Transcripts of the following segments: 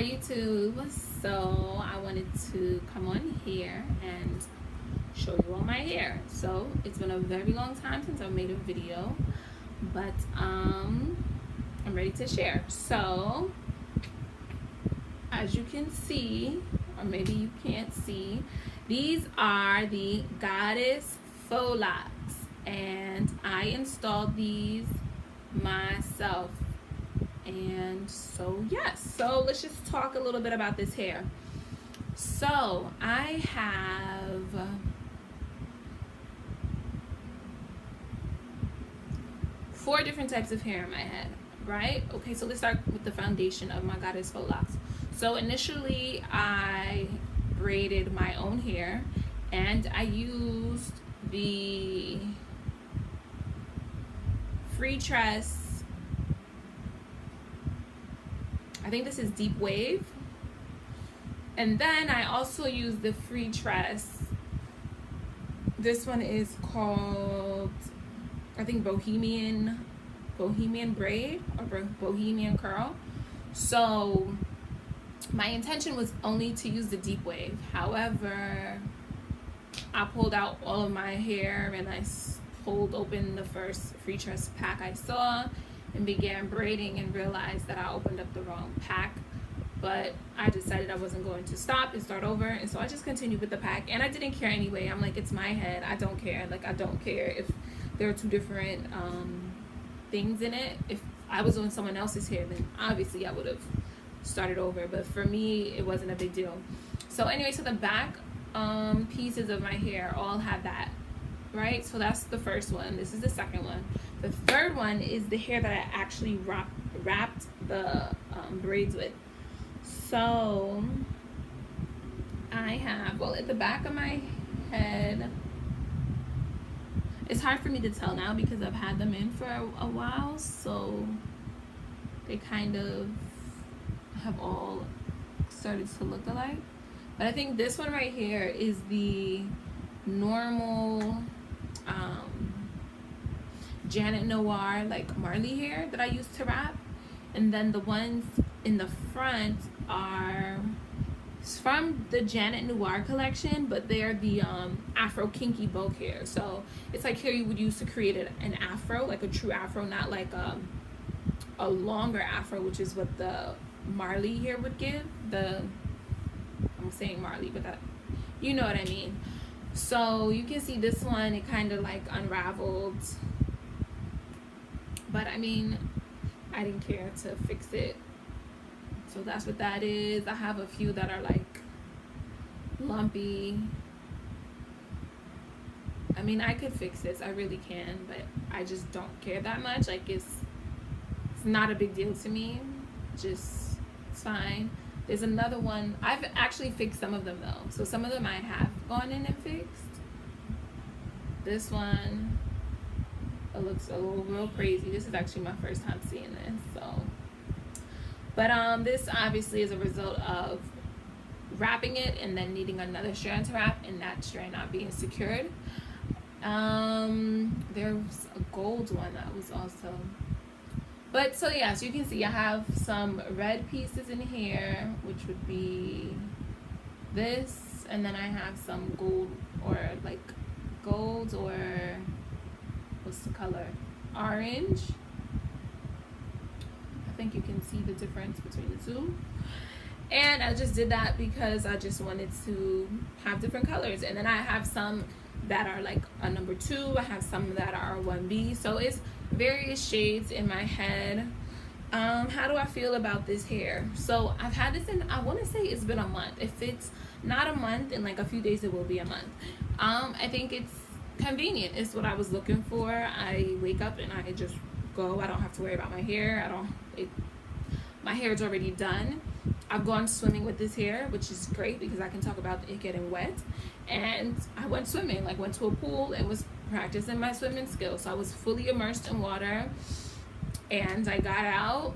Hi YouTube. So I wanted to come on here and show you all my hair. So it's been a very long time since I've made a video, but I'm ready to share. So as you can see, or maybe you can't see, these are the Goddess Faux Locs, and I installed these myself. And so yes, so let's just talk a little bit about this hair. So I have four different types of hair in my head, right? Okay, so let's start with the foundation of my Goddess Faux Locs. So initially I braided my own hair, and I used the free tress, I think this is Deep Wave, and then I also use the free tress. This one is called, I think, Bohemian Braid or Bohemian Curl. So my intention was only to use the Deep Wave. However, I pulled out all of my hair and I pulled open the first free tress pack I saw and began braiding, and realized that I opened up the wrong pack. But I decided I wasn't going to stop and start over, and so I just continued with the pack, and I didn't care anyway. I'm like, it's my head, I don't care. Like, I don't care if there are two different things in it. If I was doing someone else's hair, then obviously I would have started over, but for me it wasn't a big deal. So anyway, so the back pieces of my hair all have that, right? So that's the first one. This is the second one. The third one is the hair that I actually wrapped the braids with. So I have, well, at the back of my head, it's hard for me to tell now because I've had them in for a while, so they kind of have all started to look alike. But I think this one right here is the normal Janet Noir, like Marley hair that I used to wrap, and then the ones in the front are from the Janet Noir collection, but they're the Afro Kinky Bow hair. So it's like hair you would use to create an afro, like a true afro, not like a longer afro, which is what the Marley hair would give. I'm saying Marley, but that, you know what I mean. So you can see this one, it kind of like unraveled, but I mean, I didn't care to fix it. So that's what that is. I have a few that are like lumpy. I mean, I could fix this, I really can, but I just don't care that much. Like, it's not a big deal to me. Just, it's fine. There's another one. I've actually fixed some of them though. So some of them I have gone in and fixed. This one, it looks a little real crazy. This is actually my first time seeing this. So, but this obviously is a result of wrapping it and then needing another strand to wrap, and that strand not being secured. There's a gold one that was also. But so yeah, so you can see I have some red pieces in here, which would be this, and then I have some gold, or like gold, or what's the color? Orange. I think you can see the difference between the two. And I just did that because I just wanted to have different colors. And then I have some that are like a number 2. I have some that are 1B. So it's various shades in my head. How do I feel about this hair? So I've had this in, I want to say it's been a month. If it's not a month, in like a few days it will be a month. I think it's convenient. It's what I was looking for. I wake up and I just go. I don't have to worry about my hair. My hair is already done. I've gone swimming with this hair, which is great because I can talk about it getting wet. And I went swimming, like went to a pool and was practicing my swimming skills. So I was fully immersed in water, and I got out.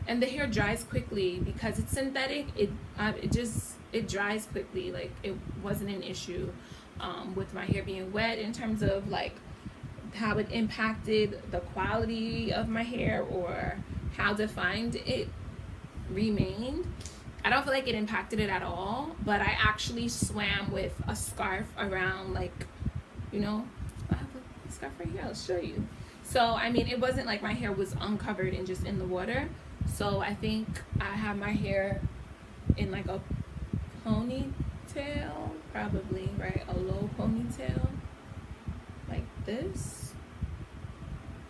And the hair dries quickly because it's synthetic. It dries quickly. Like, it wasn't an issue with my hair being wet in terms of like how it impacted the quality of my hair or how defined it remained. I don't feel like it impacted it at all, but I actually swam with a scarf around, like, you know, I have a scarf right here, I'll show you. So, I mean, it wasn't like my hair was uncovered and just in the water. So I think I have my hair in like a ponytail, probably, right? A low ponytail, like this.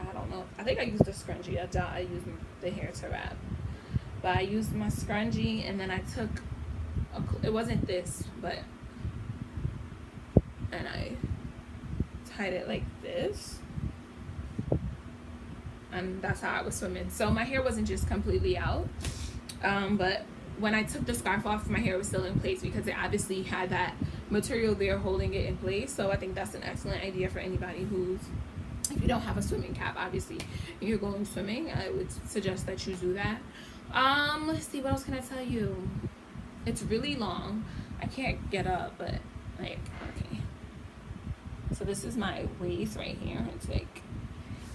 I don't know. I think I used a scrunchie. I doubt I used the hair to wrap. But I used my scrunchie, and then I took, it wasn't this, but, and I tied it like this. And that's how I was swimming. So my hair wasn't just completely out. But when I took the scarf off, my hair was still in place because it obviously had that material there holding it in place. So I think that's an excellent idea for anybody who's, if you don't have a swimming cap, obviously, and you're going swimming, I would suggest that you do that. Let's see, what else can I tell you? It's really long. I can't get up, but like, okay. So this is my waist right here. It's like,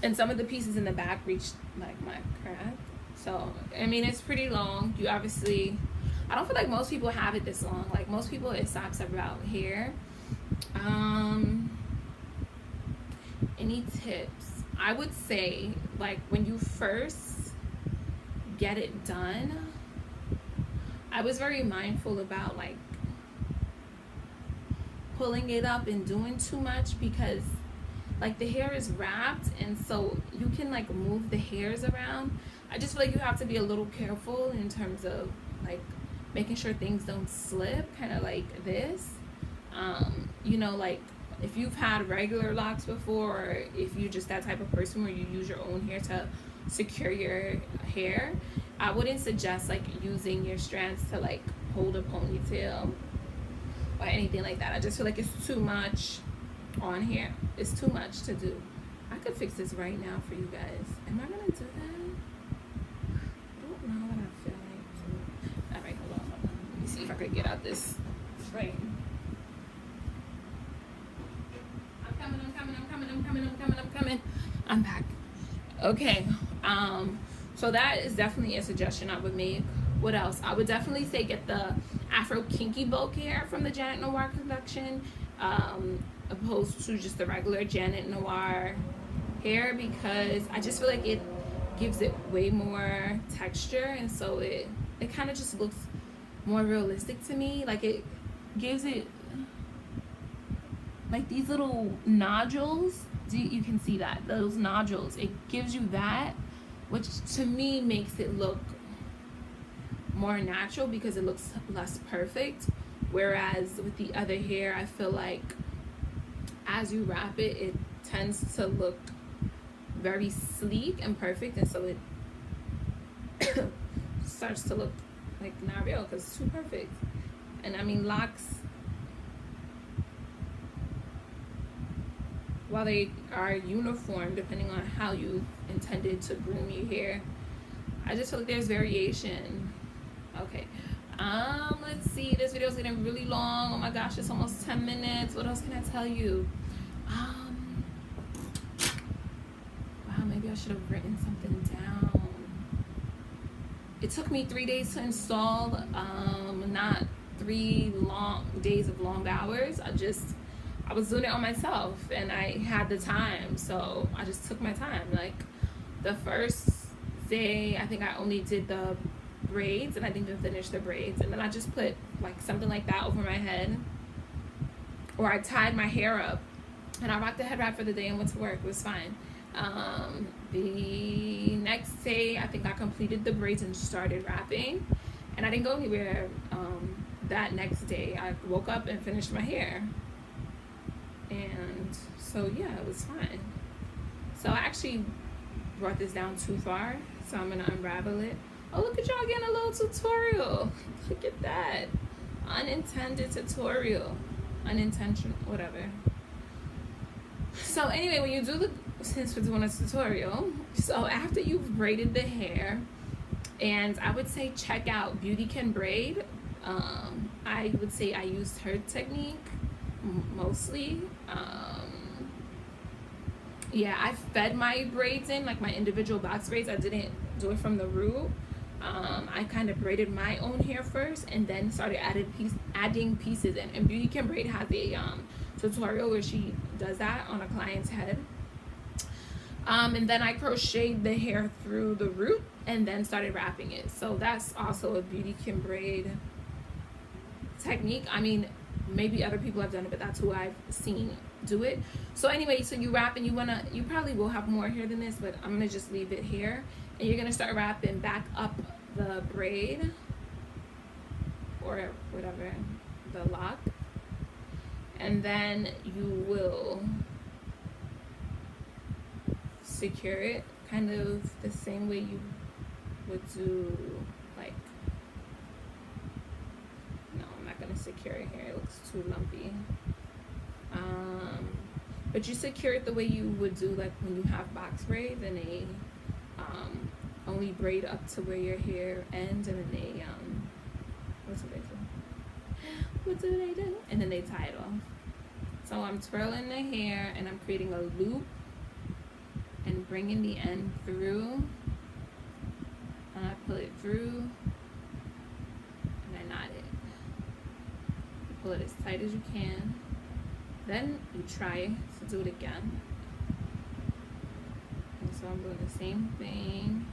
and some of the pieces in the back reach like my crack. So, I mean, it's pretty long. You obviously, I don't feel like most people have it this long. Like most people, it stops about here. Any tips? I would say, like, when you first get it done, I was very mindful about like pulling it up and doing too much, because like the hair is wrapped, and so you can like move the hairs around. I just feel like you have to be a little careful in terms of like making sure things don't slip, kind of like this. You know, like if you've had regular locks before, or if you're just that type of person where you use your own hair to secure your hair, I wouldn't suggest like using your strands to like hold a ponytail or anything like that. I just feel like it's too much on here. It's too much to do. I could fix this right now for you guys. Am I gonna do that? I don't know what I feel like. All right, hold on. Let me see if I could get out this frame. I'm coming. I'm back. Okay. So that is definitely a suggestion I would make. What else? I would definitely say get the Afro Kinky Bow hair from the Janet Noir collection, opposed to just the regular Janet Noir hair, because I just feel like it gives it way more texture, and so it kind of just looks more realistic to me. Like it gives it like these little nodules. You can see that, those nodules, it gives you that, which to me makes it look more natural because it looks less perfect. Whereas with the other hair, I feel like as you wrap it, it tends to look very sleek and perfect, and so it starts to look like not real because it's too perfect. And I mean, locks, while they are uniform depending on how you intended to groom your hair, I just feel like there's variation. Okay, let's see, this video is getting really long. Oh my gosh, it's almost 10 minutes. What else can I tell you? Wow, maybe I should have written something down. It took me 3 days to install, not 3 long days of long hours. I was doing it on myself, and I had the time, so I just took my time. Like the first day, I think I only did the braids, and I didn't even finish the braids, and then I just put like something like that over my head, or I tied my hair up and I rocked the head wrap for the day and went to work. It was fine. The next day, I think I completed the braids and started wrapping, and I didn't go anywhere. That next day I woke up and finished my hair, and so yeah, it was fine. So I actually brought this down too far, so I'm gonna unravel it. Oh, look at y'all getting a little tutorial. Look at that. Unintended tutorial. Unintentional, whatever. So anyway, when you do since we're doing a tutorial, so after you've braided the hair, and I would say check out Beauty Can Braid. I would say I used her technique mostly. Yeah, I fed my braids in, like my individual box braids. I didn't do it from the root. I kind of braided my own hair first and then started adding pieces in. And Beauty Can Braid has a tutorial where she does that on a client's head. And then I crocheted the hair through the root and then started wrapping it. So that's also a Beauty Can Braid technique. I mean, maybe other people have done it, but that's who I've seen do it. So anyway, so you wrap, and you probably will have more hair than this, but I'm gonna just leave it here. And you're gonna start wrapping back up the braid, or whatever, the lock, and then you will secure it kind of the same way you would do, like, no, I'm not gonna secure it here, it looks too lumpy. But you secure it the way you would do, like, when you have box braids and they only braid up to where your hair ends, and then they what do they do? And then they tie it off. So I'm twirling the hair and I'm creating a loop and bringing the end through, and I pull it through and I knot it. You pull it as tight as you can, then you try to do it again. And so I'm doing the same thing.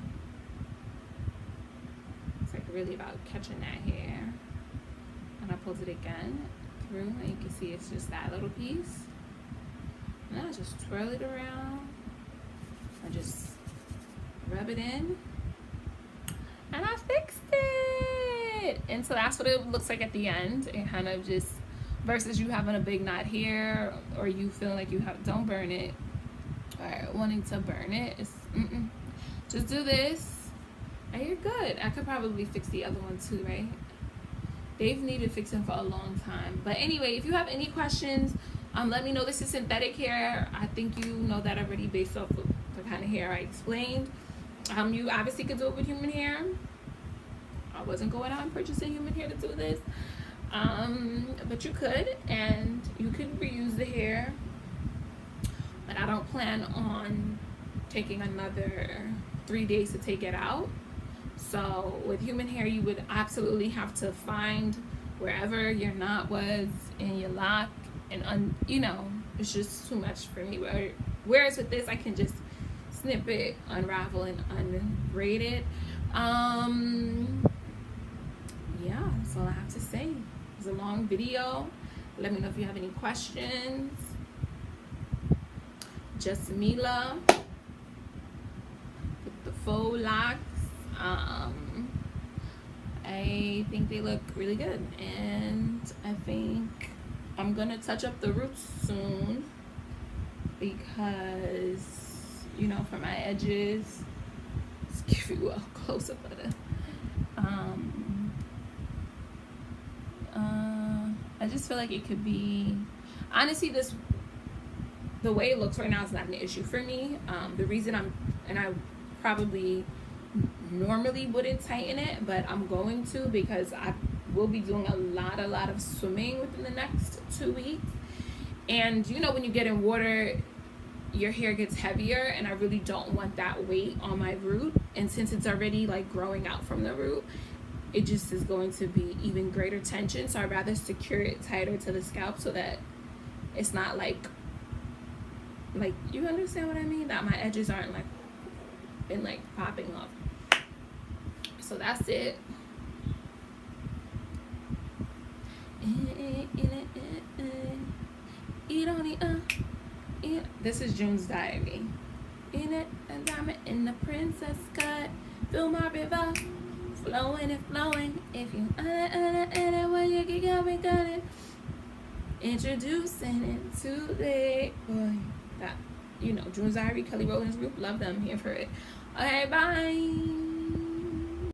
It's like really about catching that hair, and I pulled it again through, and you can see it's just that little piece. And I just twirl it around. I just rub it in, and I fixed it. And so that's what it looks like at the end. It kind of just, versus you having a big knot here, or you feeling like you have, don't burn it, or wanting to burn it. It's just do this, and you're good. I could probably fix the other one too, right? They've needed fixing for a long time. But anyway, if you have any questions, let me know. This is synthetic hair. I think you know that already based off of the kind of hair I explained. You obviously could do it with human hair. I wasn't going out and purchasing human hair to do this. But you could, and you could reuse the hair. But I don't plan on taking another 3 days to take it out. So with human hair, you would absolutely have to find wherever your knot was in your lock, and you know, it's just too much for me. Whereas with this, I can just snip it, unravel, and unbraid it. Yeah, that's all I have to say. It's a long video. Let me know if you have any questions. Jasmila with the Faux Locs. I think they look really good, and I think I'm gonna touch up the roots soon, because, you know, for my edges, let's give you a close-up of it. I just feel like it could be, honestly, the way it looks right now is not an issue for me. The reason I probably normally wouldn't tighten it, but I'm going to, because I will be doing a lot of swimming within the next 2 weeks. And you know, when you get in water, your hair gets heavier, and I really don't want that weight on my root. And since it's already like growing out from the root, it just is going to be even greater tension. So I'd rather secure it tighter to the scalp so that it's not like you understand what I mean, that my edges aren't like popping off. So that's it. This is June's diary. In it, a diamond in the princess cut. Feel my river flowing and flowing. If you when you get going, got it. Introducing it to the boy. That, you know, June's diary, Kelly Rowland's group. Love them. Here for it. Okay, bye.